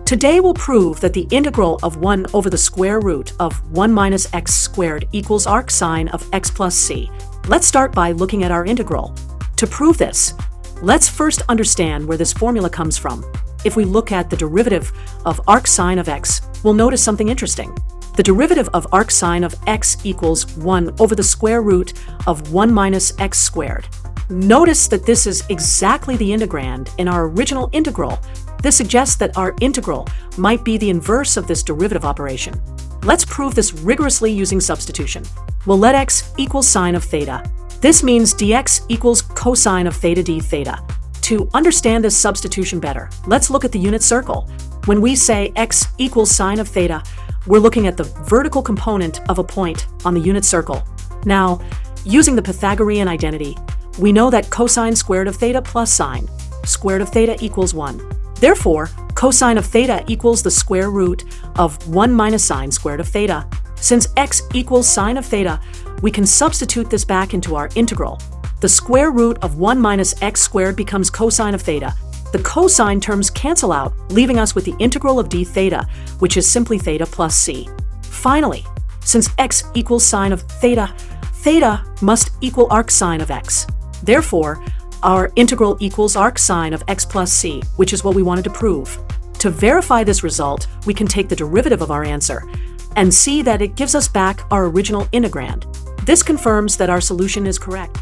Today we'll prove that the integral of 1 over the square root of 1 minus x squared equals arc sine of x plus c. Let's start by looking at our integral. To prove this, let's first understand where this formula comes from. If we look at the derivative of arc sine of x, we'll notice something interesting. The derivative of arc sine of x equals 1 over the square root of 1 minus x squared. Notice that this is exactly the integrand in our original integral. This suggests that our integral might be the inverse of this derivative operation. Let's prove this rigorously using substitution. We'll let x equal sine of theta. This means dx equals cosine of theta d theta. To understand this substitution better, let's look at the unit circle. When we say x equals sine of theta, we're looking at the vertical component of a point on the unit circle. Now, using the Pythagorean identity, we know that cosine squared of theta plus sine squared of theta equals 1. Therefore, cosine of theta equals the square root of 1 minus sine squared of theta. Since x equals sine of theta, we can substitute this back into our integral. The square root of 1 minus x squared becomes cosine of theta. The cosine terms cancel out, leaving us with the integral of d theta, which is simply theta plus c. Finally, since x equals sine of theta, theta must equal arc sine of x. Therefore, our integral equals arc sine of x plus c, which is what we wanted to prove. To verify this result, we can take the derivative of our answer and see that it gives us back our original integrand. This confirms that our solution is correct.